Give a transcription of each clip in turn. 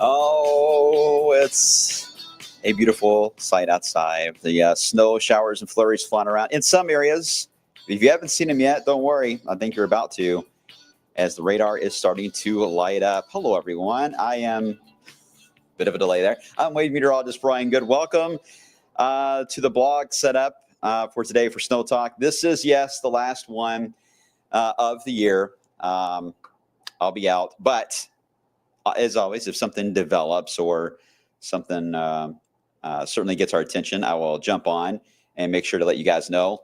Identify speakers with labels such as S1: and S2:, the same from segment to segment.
S1: Oh, it's a beautiful sight outside. The snow showers and flurries flying around in some areas. If you haven't seen them yet, don't worry. I think you're about to, as the radar is starting to light up. Hello, everyone. I am bit of a delay there. I'm Wade Meteorologist Brian Good. Welcome to the blog setup for today for SnowTALK. This is, yes, the last one of the year. I'll be out, but as always, if something develops or something certainly gets our attention, I will jump on and make sure to let you guys know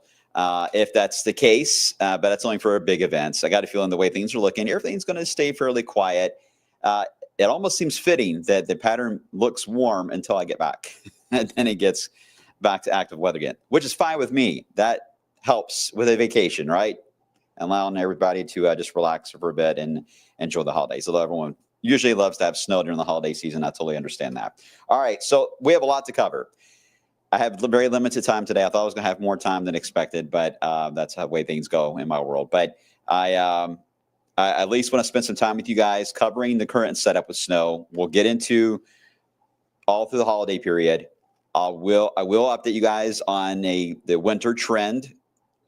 S1: if that's the case. But that's only for big events. I got a feeling the way things are looking, everything's going to stay fairly quiet. It almost seems fitting that the pattern looks warm until I get back. And then it gets back to active weather again, which is fine with me. That helps with a vacation, right? Allowing everybody to just relax for a bit and enjoy the holidays. Although everyone usually loves to have snow during the holiday season. I totally understand that. All right, so we have a lot to cover. I have very limited time today. I thought I was going to have more time than expected, but that's the way things go in my world. But I at least want to spend some time with you guys covering the current setup with snow. We'll get into all through the holiday period. I will update you guys on the winter trend,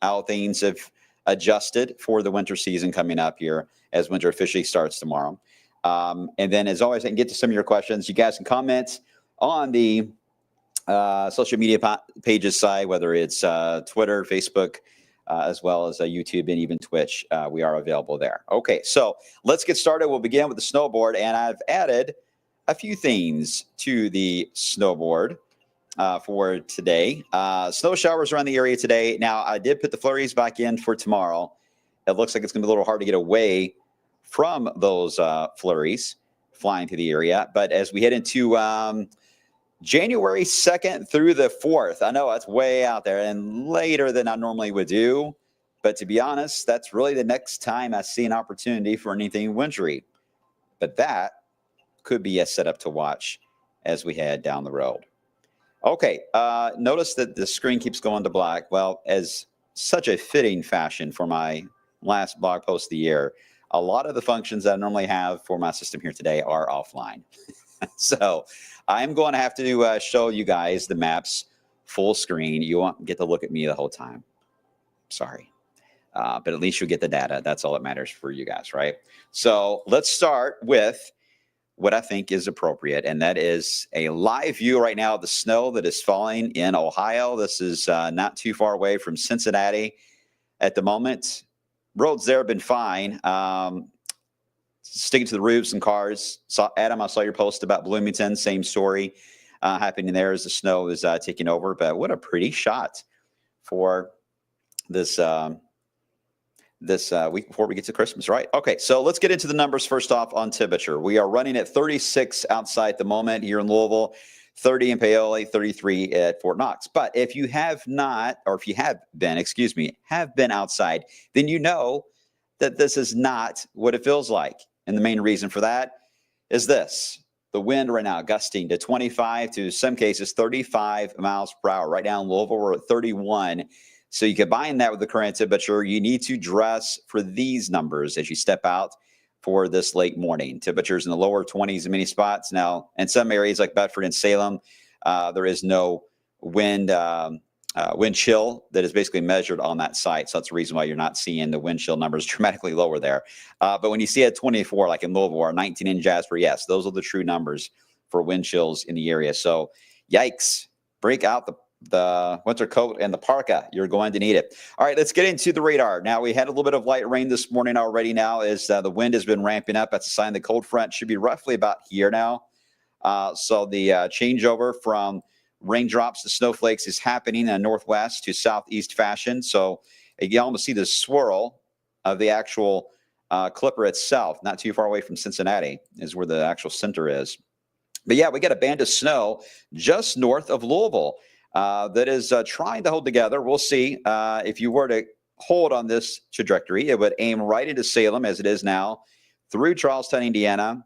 S1: how things have adjusted for the winter season coming up here as winter officially starts tomorrow. And then, as always, I can get to some of your questions. You guys can comment on the social media pages side, whether it's Twitter, Facebook, as well as YouTube and even Twitch. We are available there. Okay, so let's get started. We'll begin with the snowboard, and I've added a few things to the snowboard for today. Snow showers around the area today. Now, I did put the flurries back in for tomorrow. It looks like it's going to be a little hard to get away from those flurries flying through the area. But as we head into January 2nd through the 4th. I know that's way out there and later than I normally would do. But to be honest, that's really the next time I see an opportunity for anything wintry. But that could be a setup to watch as we head down the road. Okay, notice that the screen keeps going to black. Well, as such a fitting fashion for my last blog post of the year, a lot of the functions that I normally have for my system here today are offline. So I'm going to have to show you guys the maps full screen. You won't get to look at me the whole time. Sorry. But at least you'll get the data. That's all that matters for you guys, right? So let's start with what I think is appropriate, and that is a live view right now of the snow that is falling in Ohio. This is not too far away from Cincinnati at the moment. Roads there have been fine. Sticking to the roofs and cars. Adam, I saw your post about Bloomington. Same story happening there as the snow is taking over. But what a pretty shot for this week before we get to Christmas, right? Okay, so let's get into the numbers first off on temperature. We are running at 36 outside at the moment here in Louisville, 30 in Paoli, 33 at Fort Knox. But if you have not, or if you have been outside, then you know that this is not what it feels like. And the main reason for that is this. The wind right now gusting to 25 to some cases 35 miles per hour. Right now in Louisville, we're at 31. So you combine that with the current temperature, you need to dress for these numbers as you step out for this late morning. Temperatures in the lower 20s in many spots. Now, in some areas like Bedford and Salem, there is no wind chill that is basically measured on that site. So that's the reason why you're not seeing the wind chill numbers dramatically lower there. But when you see at 24, like in Louisville or 19 in Jasper, yes, those are the true numbers for wind chills in the area. So yikes, break out the winter coat and the parka. You're going to need it. All right, let's get into the radar. Now, we had a little bit of light rain this morning already now as the wind has been ramping up. That's a sign the cold front should be roughly about here now. So the changeover from raindrops to snowflakes is happening in northwest to southeast fashion. So you almost see the swirl of the actual clipper itself, not too far away from Cincinnati is where the actual center is. But yeah, we got a band of snow just north of Louisville that is trying to hold together. We'll see if you were to hold on this trajectory, it would aim right into Salem as it is now, through Charlestown, Indiana,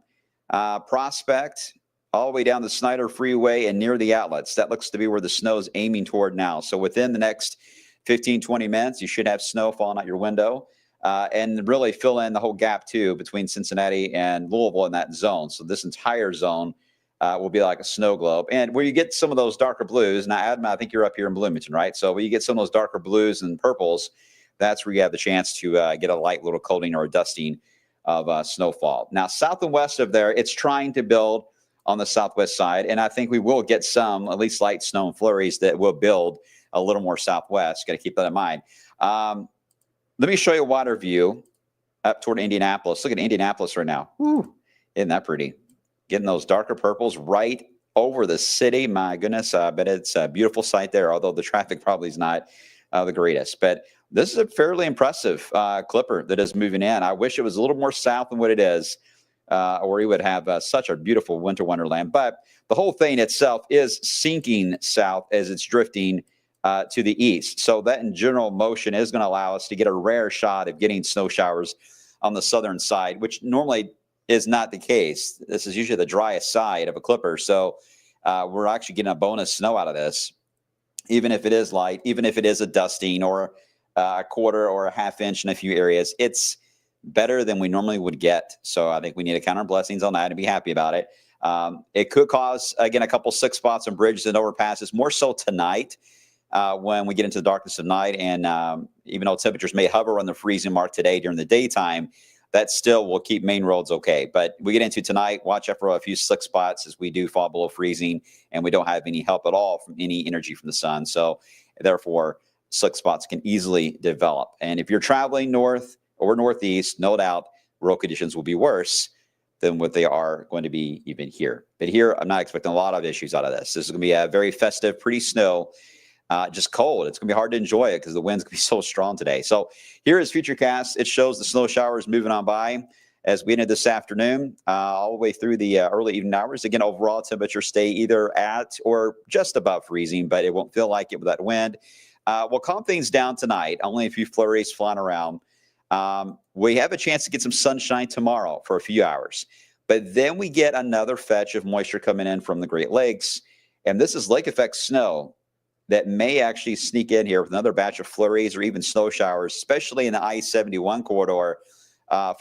S1: Prospect, all the way down the Snyder Freeway and near the outlets. That looks to be where the snow is aiming toward now. So within the next 15, 20 minutes, you should have snow falling out your window and really fill in the whole gap, too, between Cincinnati and Louisville in that zone. So this entire zone will be like a snow globe. And where you get some of those darker blues, now, Adam, I think you're up here in Bloomington, right? So where you get some of those darker blues and purples, that's where you have the chance to get a light little coating or a dusting of snowfall. Now, south and west of there, it's trying to build on the southwest side, and I think we will get some, at least light snow and flurries that will build a little more southwest. Got to keep that in mind. Let me show you a water view up toward Indianapolis. Look at Indianapolis right now. Woo. Isn't that pretty? Getting those darker purples right over the city. My goodness, I bet it's a beautiful sight there, although the traffic probably is not the greatest. But this is a fairly impressive clipper that is moving in. I wish it was a little more south than what it is. Or you would have such a beautiful winter wonderland. But the whole thing itself is sinking south as it's drifting to the east. So that in general motion is going to allow us to get a rare shot of getting snow showers on the southern side, which normally is not the case. This is usually the driest side of a clipper. So we're actually getting a bonus snow out of this, even if it is light, even if it is a dusting or a quarter or a half inch in a few areas. It's better than we normally would get. So I think we need to count our blessings on that and be happy about it. It could cause, again, a couple slick spots on bridges and overpasses, more so tonight when we get into the darkness of night. And even though temperatures may hover on the freezing mark today during the daytime, that still will keep main roads okay. But we get into tonight, watch out for a few slick spots as we do fall below freezing, and we don't have any help at all from any energy from the sun. So therefore, slick spots can easily develop. And if you're traveling north or northeast, no doubt road conditions will be worse than what they are going to be even here. But here, I'm not expecting a lot of issues out of this. This is going to be a very festive, pretty snow, just cold. It's going to be hard to enjoy it because the wind's going to be so strong today. So here is Futurecast. It shows the snow showers moving on by as we ended this afternoon, all the way through the early evening hours. Again, overall temperature stay either at or just above freezing, but it won't feel like it with that wind. We'll calm things down tonight. Only a few flurries flying around. We have a chance to get some sunshine tomorrow for a few hours, but then we get another fetch of moisture coming in from the Great Lakes, and this is lake effect snow that may actually sneak in here with another batch of flurries or even snow showers, especially in the I-71 corridor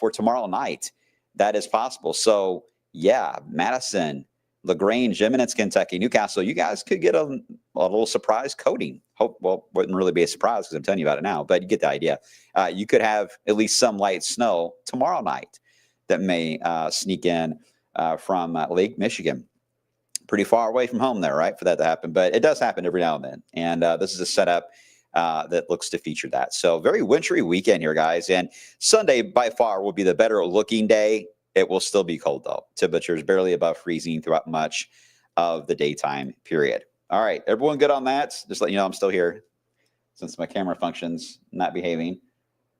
S1: for tomorrow night. That is possible. So, yeah, Madison, LaGrange, Eminence, Kentucky, Newcastle, you guys could get a little surprise coating. Well, wouldn't really be a surprise because I'm telling you about it now, but you get the idea. You could have at least some light snow tomorrow night that may sneak in from Lake Michigan. Pretty far away from home there, right, for that to happen. But it does happen every now and then. And this is a setup that looks to feature that. So very wintry weekend here, guys. And Sunday, by far, will be the better looking day. It will still be cold, though. Temperatures barely above freezing throughout much of the daytime period. All right, everyone good on that? Just let you know I'm still here since my camera function's not behaving.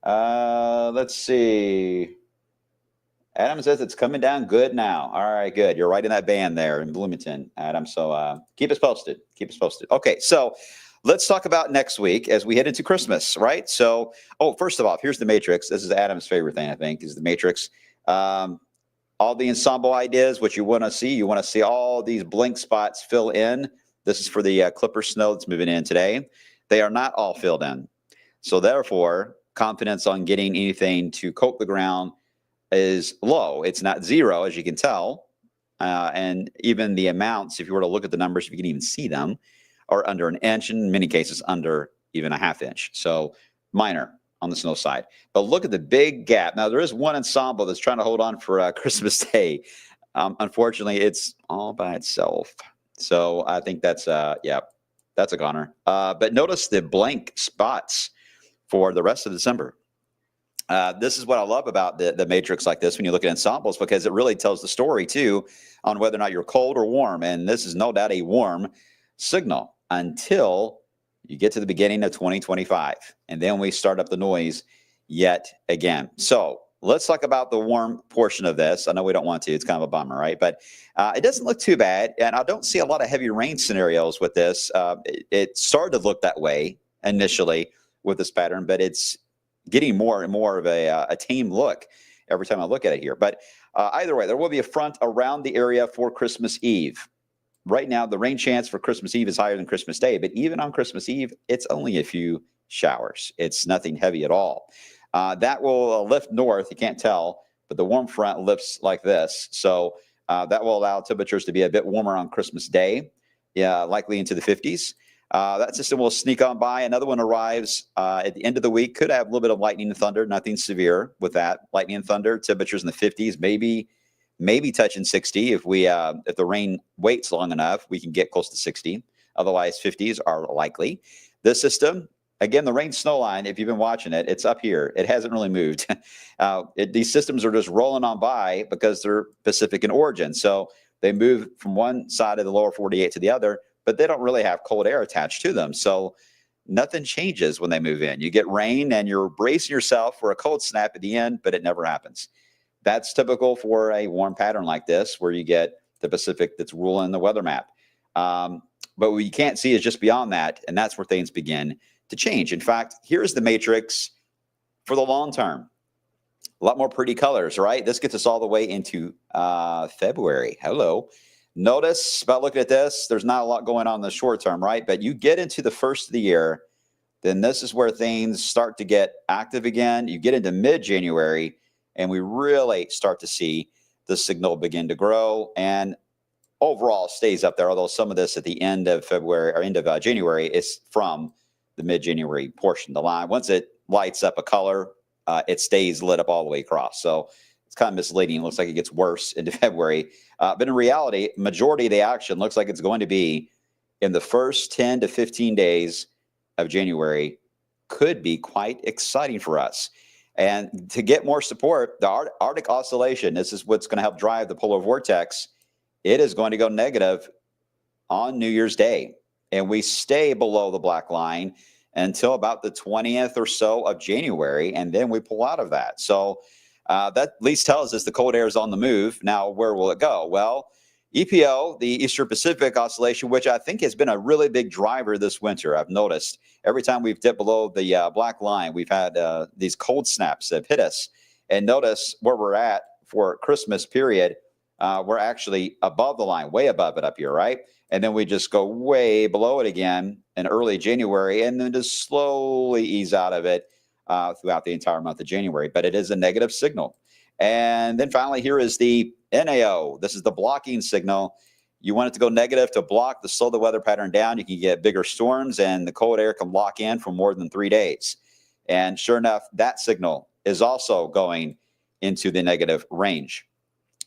S1: Let's see. Adam says it's coming down good now. All right, good. You're right in that band there in Bloomington, Adam. So keep us posted. Keep us posted. Okay, so let's talk about next week as we head into Christmas, right? So, first of all, here's the Matrix. This is Adam's favorite thing, I think, is the Matrix. All the ensemble ideas, what you want to see. You want to see all these blank spots fill in. This is for the Clipper snow that's moving in today. They are not all filled in. So therefore, confidence on getting anything to coat the ground is low. It's not zero, as you can tell. And even the amounts, if you were to look at the numbers, if you can even see them, are under an inch, in many cases under even a half inch. So minor on the snow side. But look at the big gap. Now, there is one ensemble that's trying to hold on for Christmas Day. Unfortunately, it's all by itself. So I think that's, that's a goner. But notice the blank spots for the rest of December. This is what I love about the matrix like this when you look at ensembles, because it really tells the story, too, on whether or not you're cold or warm. And this is no doubt a warm signal until you get to the beginning of 2025. And then we start up the noise yet again. So let's talk about the warm portion of this. I know we don't want to. It's kind of a bummer, right? But it doesn't look too bad. And I don't see a lot of heavy rain scenarios with this. It started to look that way initially with this pattern, but it's getting more and more of a tame look every time I look at it here. But either way, there will be a front around the area for Christmas Eve. Right now, the rain chance for Christmas Eve is higher than Christmas Day, but even on Christmas Eve, it's only a few showers. It's nothing heavy at all. That will lift north. You can't tell, but the warm front lifts like this. So that will allow temperatures to be a bit warmer on Christmas Day, likely into the 50s. That system will sneak on by. Another one arrives at the end of the week. Could have a little bit of lightning and thunder. Nothing severe with that. Lightning and thunder. Temperatures in the 50s, maybe touching 60. If the rain waits long enough, we can get close to 60. Otherwise, 50s are likely. This system, again, the rain snow line, if you've been watching it, it's up here. It hasn't really moved. These systems are just rolling on by because they're Pacific in origin. So they move from one side of the lower 48 to the other, but they don't really have cold air attached to them. So nothing changes when they move in. You get rain and you're bracing yourself for a cold snap at the end, but it never happens. That's typical for a warm pattern like this, where you get the Pacific that's ruling the weather map. But what you can't see is just beyond that, and that's where things begin to change. In fact, here's the matrix for the long term. A lot more pretty colors, right? This gets us all the way into February. Hello. Notice about looking at this, there's not a lot going on in the short term, right? But you get into the first of the year, then this is where things start to get active again. You get into mid-January, and we really start to see the signal begin to grow, and overall stays up there, although some of this at the end of February or end of January is from the mid-January portion of the line. Once it lights up a color, it stays lit up all the way across. So it's kind of misleading. It looks like it gets worse into February. But in reality, majority of the action looks like it's going to be in the first 10 to 15 days of January. Could be quite exciting for us. And to get more support, the Arctic oscillation, this is what's going to help drive the polar vortex. It is going to go negative on New Year's Day. And we stay below the black line until about the 20th or so of January. And then we pull out of that. So that at least tells us the cold air is on the move. Now, where will it go? Well, EPO, the Eastern Pacific Oscillation, which I think has been a really big driver this winter. I've noticed every time we've dipped below the black line, we've had these cold snaps that have hit us. And notice where we're at for Christmas period. We're actually above the line, way above it up here, right? And then we just go way below it again in early January, and then just slowly ease out of it throughout the entire month of January. But it is a negative signal. And then finally, here is the NAO. This is the blocking signal. You want it to go negative to block, to slow the weather pattern down. You can get bigger storms, and the cold air can lock in for more than 3 days. And sure enough, that signal is also going into the negative range.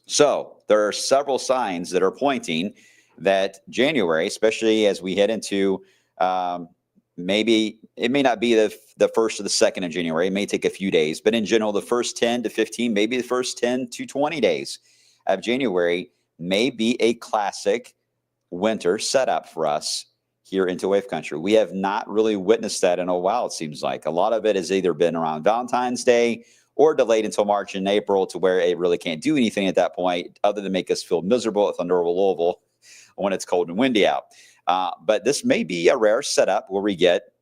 S1: So there are several signs that are pointing that January, especially as we head into maybe it may not be the first or the second of January. It may take a few days, but in general, the first 10 to 15, maybe the first 10 to 20 days of January may be a classic winter setup for us here into Wave Country. We have not really witnessed that in a while, it seems like. A lot of it has either been around Valentine's Day or delayed until March and April, to where it really can't do anything at that point other than make us feel miserable at Thunder Over Louisville when it's cold and windy out. But this may be a rare setup where we get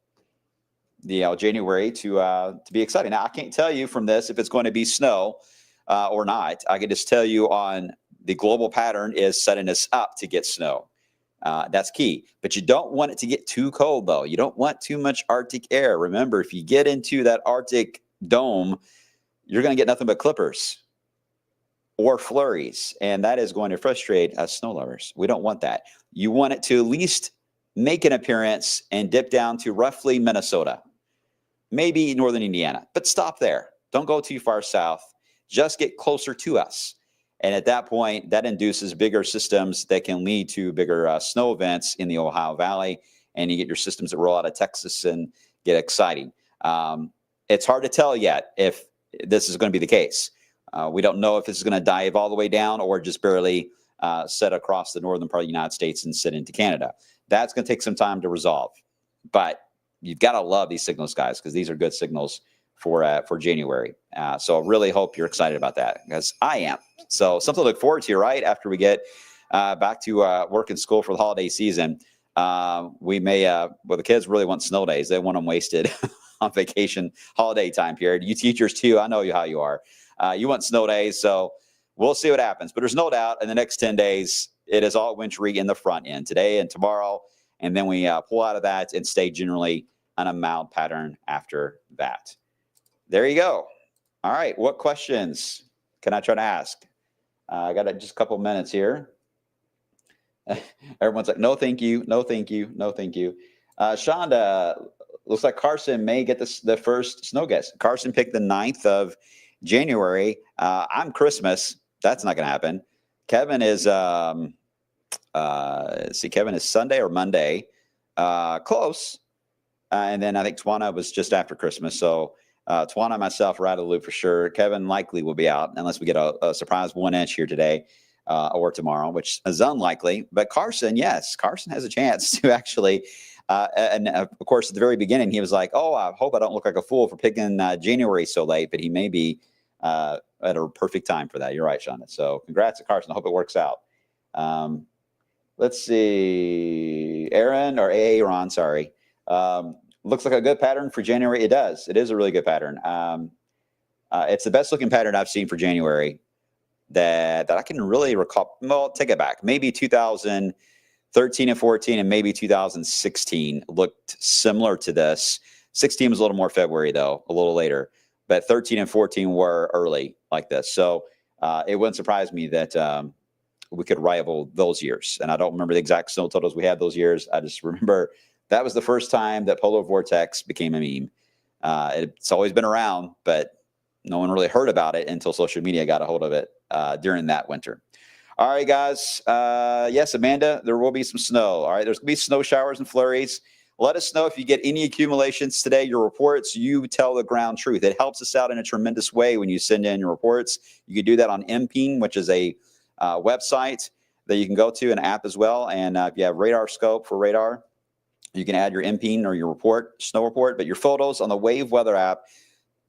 S1: January to be exciting. Now, I can't tell you from this if it's going to be snow or not. I can just tell you on the global pattern is setting us up to get snow. That's key. But you don't want it to get too cold, though. You don't want too much Arctic air. Remember, if you get into that Arctic dome, you're going to get nothing but clippers or flurries, and that is going to frustrate us snow lovers. We don't want that. You want it to at least make an appearance and dip down to roughly Minnesota, maybe northern Indiana, but stop there. Don't go too far south. Just get closer to us. And at that point, that induces bigger systems that can lead to bigger snow events in the Ohio Valley, and you get your systems that roll out of Texas and get exciting. It's hard to tell yet if this is going to be the case. We don't know if this is going to dive all the way down or just barely set across the northern part of the United States and sit into Canada. That's going to take some time to resolve. But you've got to love these signals, guys, because these are good signals for January. So I really hope you're excited about that, because I am. So something to look forward to, right? After we get back to work and school for the holiday season, we may, the kids really want snow days. They want them wasted on vacation holiday time period. You teachers too, I know how you are. You want snow days, so we'll see what happens. But there's no doubt in the next 10 days, it is all wintry in the front end, today and tomorrow. And then we pull out of that and stay generally on a mild pattern after that. There you go. All right, what questions can I try to ask? I got just a couple minutes here. Everyone's like, no, thank you. No, thank you. No, thank you. Shonda, looks like Carson may get the first snow guess. Carson picked the 9th of January. I'm Christmas. That's not going to happen. Kevin is, Kevin is Sunday or Monday. Close. And then I think Tawana was just after Christmas. So Tawana and myself are out of the loop for sure. Kevin likely will be out unless we get a surprise 1 inch here today or tomorrow, which is unlikely. But Carson, yes, Carson has a chance to actually. And of course, at the very beginning, he was like, oh, I hope I don't look like a fool for picking January so late. But he may be at a perfect time for that. You're right, Shonda. So congrats to Carson. I hope it works out. Let's see. Aaron or Aaron, sorry. Looks like a good pattern for January. It does. It is a really good pattern. It's the best looking pattern I've seen for January that I can really recall. Well, take it back. Maybe 2013 and 14 and maybe 2016 looked similar to this. 16 was a little more February, though, a little later. But 13 and 14 were early like this. So it wouldn't surprise me that we could rival those years. And I don't remember the exact snow totals we had those years. I just remember that was the first time that polar vortex became a meme. It's always been around, but no one really heard about it until social media got a hold of it during that winter. All right, guys. Yes, Amanda, there will be some snow. All right, there's going to be snow showers and flurries. Let us know if you get any accumulations today, your reports. You tell the ground truth. It helps us out in a tremendous way when you send in your reports. You can do that on MPing, which is a website that you can go to, an app as well. And if you have radar scope for radar, you can add your MPing or your report, snow report. But your photos on the Wave Weather app,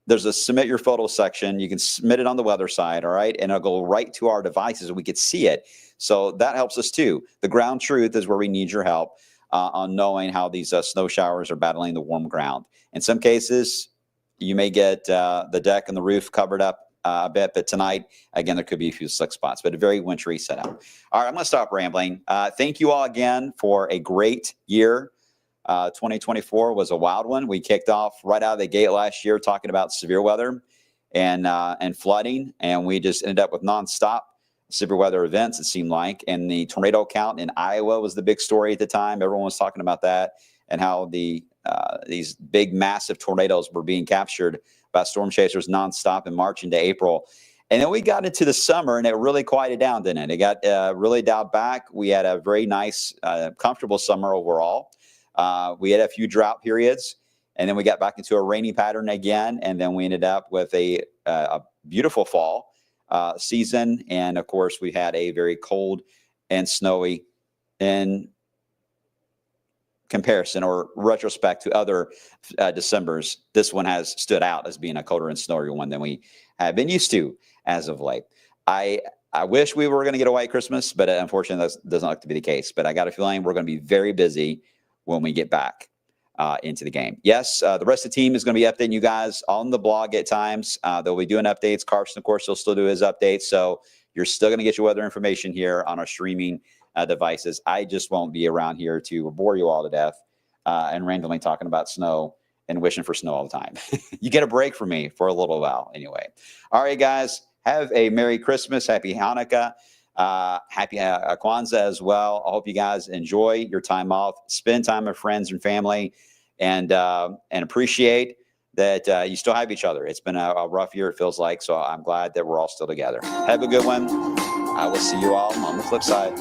S1: there's a submit your photo section. You can submit it on the weather side, all right? And it'll go right to our devices and we could see it. So that helps us too. The ground truth is where we need your help on knowing how these snow showers are battling the warm ground. In some cases, you may get the deck and the roof covered up a bit, but tonight, again, there could be a few slick spots, but a very wintry setup. All right, I'm going to stop rambling. Thank you all again for a great year. 2024 was a wild one. We kicked off right out of the gate last year talking about severe weather and flooding, and we just ended up with nonstop severe weather events, it seemed like. And the tornado count in Iowa was the big story at the time. Everyone was talking about that and how these big, massive tornadoes were being captured by storm chasers nonstop in March into April. And then we got into the summer, and it really quieted down, didn't it? It got really dialed back. We had a very nice, comfortable summer overall. We had a few drought periods, and then we got back into a rainy pattern again, and then we ended up with a beautiful fall season. And, of course, we had a very cold and snowy in comparison or retrospect to other Decembers. This one has stood out as being a colder and snowier one than we have been used to as of late. I wish we were going to get a white Christmas, but unfortunately, that doesn't look to be the case. But I got a feeling we're going to be very busy when we get back into the game. Yes, the rest of the team is going to be updating you guys on the blog at times. They'll be doing updates. Carson, of course, will still do his updates. So you're still going to get your weather information here on our streaming devices. I just won't be around here to bore you all to death and randomly talking about snow and wishing for snow all the time. You get a break from me for a little while anyway. All right, guys, have a Merry Christmas. Happy Hanukkah. Happy Kwanzaa as well. I hope you guys enjoy your time off, spend time with friends and family, and appreciate that you still have each other. It's been a rough year, it feels like, so I'm glad that we're all still together. Have a good one. I will see you all on the flip side.